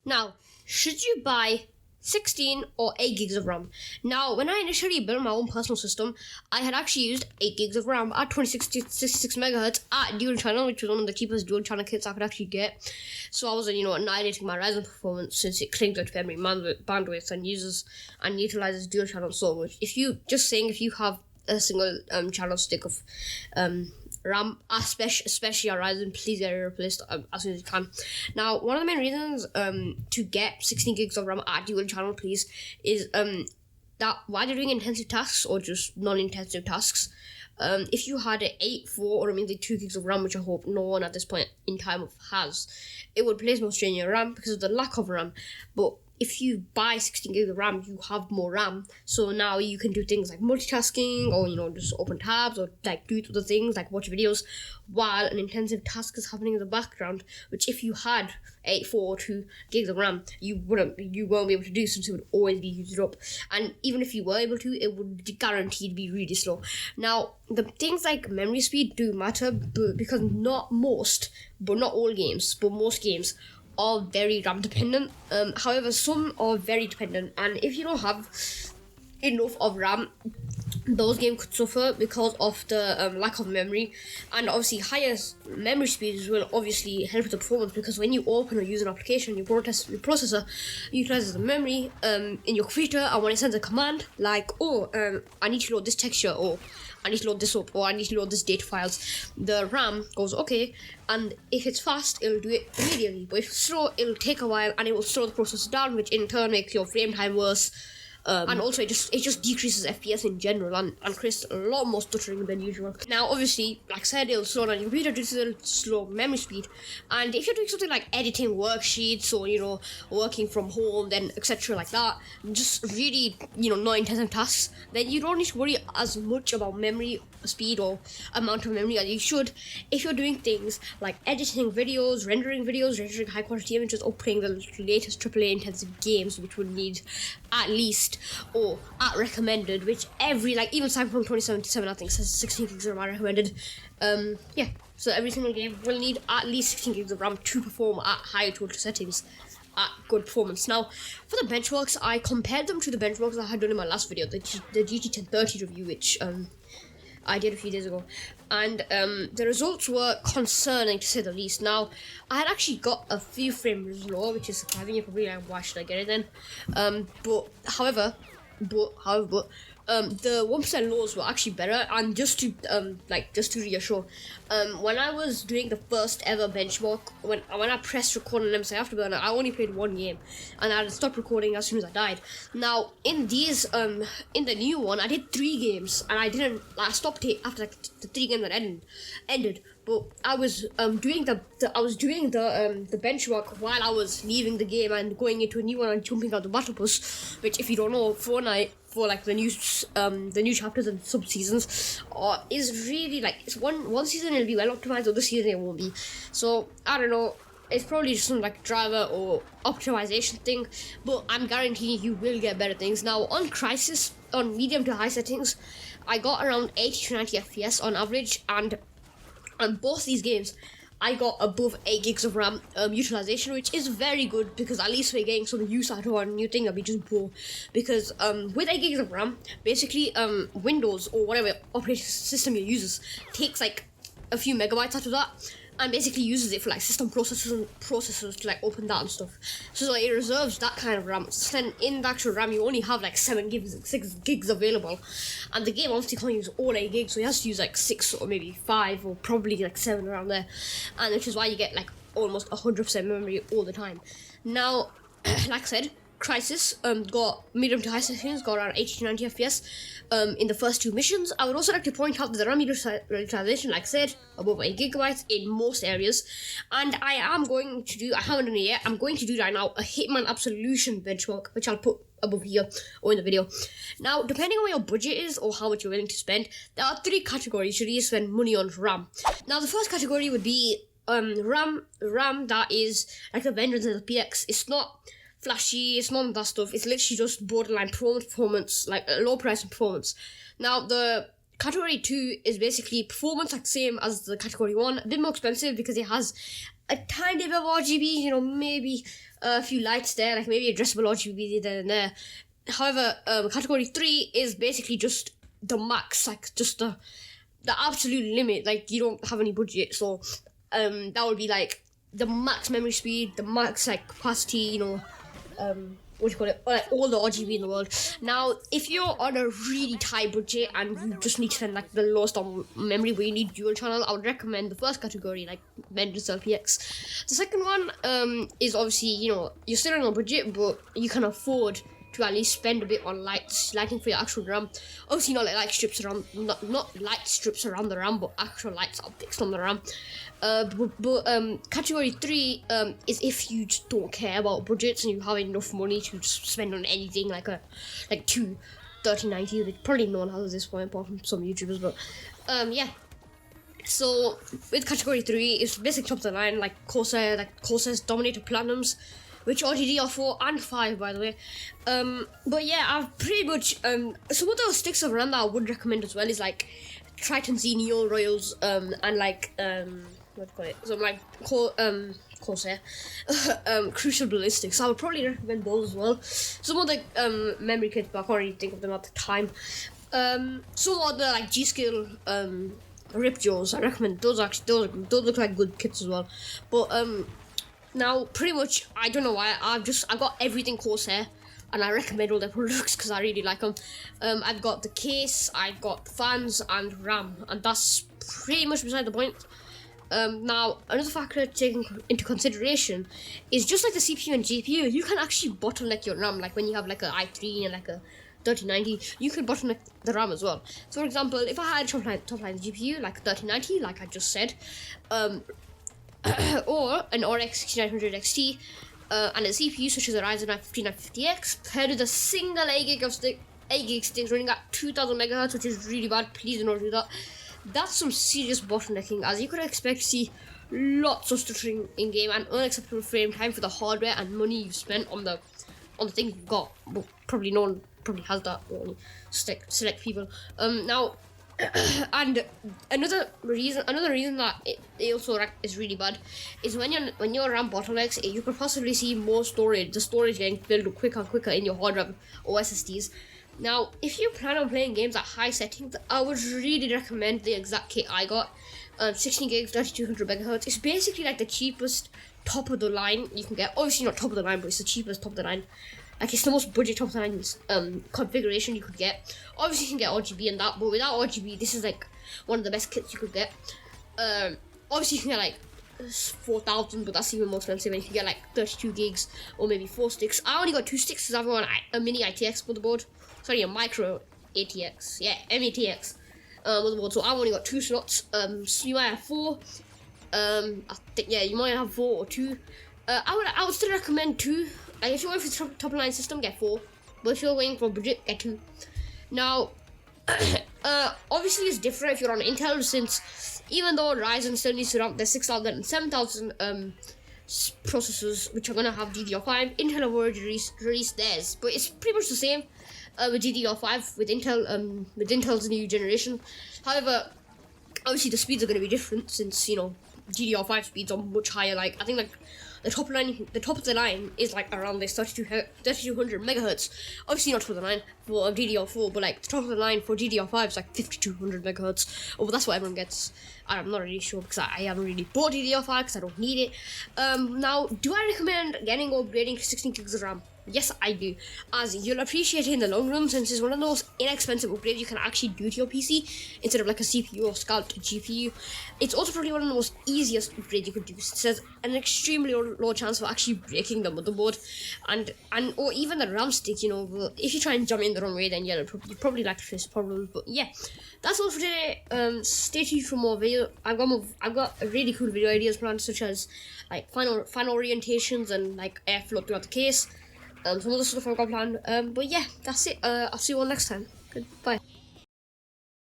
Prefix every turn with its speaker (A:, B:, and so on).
A: Now, should you buy 16 or 8 gigs of RAM? Now, when I initially built my own personal system, I had actually used 8 gigs of RAM at 2066 megahertz at dual channel, which was one of the cheapest dual channel kits I could actually get. So I was, annihilating my Ryzen performance since it clings to memory bandwidth and utilizes dual channel so much. If you have a single channel stick of RAM, especially our Ryzen, please get it replaced as soon as you can. Now, one of the main reasons to get 16 gigs of RAM at dual channel, please, is that while you're doing intensive tasks or just non-intensive tasks, if you had an 8, 4, or maybe 2 gigs of RAM, which I hope no one at this point in time has, it would place more strain on your RAM because of the lack of RAM. But if you buy 16 gigs of RAM, you have more RAM. So now you can do things like multitasking or, just open tabs or like do other things like watch videos while an intensive task is happening in the background, which if you had 8, 4, or 2 gigs of RAM, you won't be able to do since it would always be used up. And even if you were able to, it would guaranteed be really slow. Now, the things like memory speed do matter because not all games, but most games are very RAM dependent. However, some are very dependent, and if you don't have enough of RAM, those games could suffer because of the lack of memory. And obviously higher memory speeds will obviously help with the performance, because when you open or use an application, your processor utilizes the memory in your computer, and when it sends a command like I need to load this texture, or I need to load this up, or I need to load this data files, the RAM goes okay, and if it's fast, it'll do it immediately, but if it's slow, it'll take a while and it will slow the processor down, which in turn makes your frame time worse. And also it just decreases FPS in general and creates a lot more stuttering than usual. Now, obviously, like I said, it'll slow down your computer due to the slow memory speed. And if you're doing something like editing worksheets or, working from home, then etc. like that, just really, non-intensive tasks, then you don't need to worry as much about memory speed or amount of memory as you should if you're doing things like editing videos, rendering high quality images, or playing the latest AAA intensive games, which would need at least or at recommended, which even Cyberpunk 2077 I think says 16 gigs of RAM recommended. So every single game will need at least 16 gigs of RAM to perform at higher total settings at good performance. Now, for the benchmarks, I compared them to the benchmarks I had done in my last video, the GT 1030 review, which I did a few days ago, and the results were concerning to say the least. Now, I had actually got a few frames lower, which is surprising. You're probably like, why should I get it then? However, the 1% lows were actually better. And just to reassure, when I was doing the first ever benchmark, when I pressed record on MSI Afterburner, I only played one game, and I had stopped recording as soon as I died. Now, in the new one, I did 3 games, and I stopped it after the 3 games that ended. But I was doing the benchmark while I was leaving the game and going into a new one and jumping out the battle bus, which, if you don't know, Fortnite, for like the new chapters and sub seasons, is really it's one season it'll be well optimized, other season it won't be. So I don't know. It's probably just some driver or optimization thing, but I'm guaranteeing you will get better things. Now, on Crisis, on medium to high settings, I got around 80 to 90 FPS on average, and on both these games, I got above 8 gigs of RAM utilization, which is very good, because at least we're getting some use out of our new thing that we just bought. Because with 8 gigs of RAM, basically Windows or whatever operating system you uses takes a few megabytes out of that, and basically uses it for system processors to open that and stuff. So it reserves that kind of RAM. So then in the actual RAM, you only have 6 gigs available, and the game obviously can't use all 8 gigs, so it has to use 6 or maybe 5 or probably 7 around there, and which is why you get almost 100% memory all the time. Now, like I said, Crisis got medium to high settings, got around 80 to 90 FPS in the first 2 missions. I would also like to point out that the RAM utilization, like I said, above 8 gigabytes in most areas. And I haven't done it yet, I'm going to do right now a Hitman Absolution benchmark, which I'll put above here or in the video. Now, depending on what your budget is or how much you're willing to spend, there are 3 categories you really spend money on RAM. Now, the first category would be RAM that is like the Vengeance and the PX. It's not flashy, it's none of that stuff. It's literally just borderline performance, low price and performance. Now, the category 2 is basically performance, same as the category 1, a bit more expensive because it has a tiny bit of RGB, maybe a few lights there, like maybe addressable RGB there and there. However, category 3 is basically just the max, like just the absolute limit. Like you don't have any budget, so that would be like the max memory speed, the max like capacity, you know, what do you call it, like all the RGB in the world. Now, if you're on a really tight budget and you just need to send like the lowest on memory where you need dual channel, I would recommend the first category, like Mendes LPX. The second one is obviously, you know, you're still on a budget, but you can afford to at least spend a bit on lighting for your actual RAM. Obviously not like light strips around, not light strips around the RAM, but actual lights are fixed on the RAM. Category 3 is if you just don't care about budgets and you have enough money to just spend on anything, like two 3090, which probably no one has at this point apart from some YouTubers, but yeah. So with category 3, it's basically top of the line, like Corsair's Dominator Platinums, which are DDR4 and 5, by the way. But yeah, I've pretty much some of those sticks of RAM that I would recommend as well is like Triton Z Neo Royals and like what do you call it? So like Corsair Crucial Ballistics. I would probably recommend those as well. Some of the memory kits, but I can't really think of them at the time. Some of the like G-Skill Ripjaws, I recommend those. Actually, those look like good kits as well. But now, pretty much, I don't know why, I got everything Corsair, and I recommend all their products because I really like them. I've got the case, I've got fans and RAM, and that's pretty much beside the point. Now, another factor taken into consideration is just like the CPU and GPU, you can actually bottleneck your RAM, like when you have like an i3 and like a 3090, you can bottleneck the RAM as well. So for example, if I had a top line GPU, like 3090, like I just said, or an RX 6900 XT and a CPU such as a Ryzen 9 5950X paired with a single 8 gig sticks running at 2000 MHz, which is really bad. Please do not do that. That's some serious bottlenecking, as you could expect to see lots of stuttering in game and unacceptable frame time for the hardware and money you've spent on the things you've got. But probably no one probably has that, only select people. Now. And another reason that it also is really bad is when your RAM bottlenecks, you could possibly see more storage, the storage getting filled up quicker and quicker in your hard drive or SSDs. Now, if you plan on playing games at high settings, I would really recommend the exact kit I got. 16 gigs, 3200 MHz. It's basically like the cheapest top of the line you can get. Obviously not top of the line, but it's the cheapest top of the line. Like, it's the most budget top of the line configuration you could get. Obviously you can get RGB and that, but without RGB, this is like one of the best kits you could get. Obviously you can get like 4,000, but that's even more expensive, and you can get like 32 gigs or maybe 4 sticks. I only got 2 sticks because I've got a mini ITX motherboard. Sorry, a micro ATX. Yeah, METX motherboard. So I've only got 2 slots. So you might have 4. I think, yeah, you might have 4 or 2. I would still recommend 2. Like, if you're going for the top line system, get 4. But if you're going for budget, get 2. Now, obviously it's different if you're on Intel, since even though Ryzen still needs to run their 6000 and 7000 processors, which are going to have DDR5, Intel have already released theirs. But it's pretty much the same with DDR5, with Intel, with Intel's new generation. However, obviously the speeds are going to be different, since, you know, DDR5 speeds are much higher. Like, I think like the top of the line is like around this 3200 megahertz. Obviously not top of the line for DDR4, but like the top of the line for DDR5 is like 5200 megahertz. Oh, but that's what everyone gets. I'm not really sure because I haven't really bought DDR5 because I don't need it. Now, do I recommend getting or upgrading to 16 gigs of RAM? Yes, I do, as you'll appreciate it in the long run, since it's one of those inexpensive upgrades you can actually do to your PC instead of like a CPU or scalped GPU. It's also probably one of the most easiest upgrades you could do, since there's an extremely low chance of actually breaking the motherboard and or even the RAM stick. You know, but if you try and jump in the wrong way, then yeah, you probably like to face problems. But yeah, that's all for today. Stay tuned for more video. I've got really cool video ideas planned, such as like final orientations and like airflow throughout the case. Some other stuff I've got planned. But yeah, that's it. I'll see you all next time. Goodbye.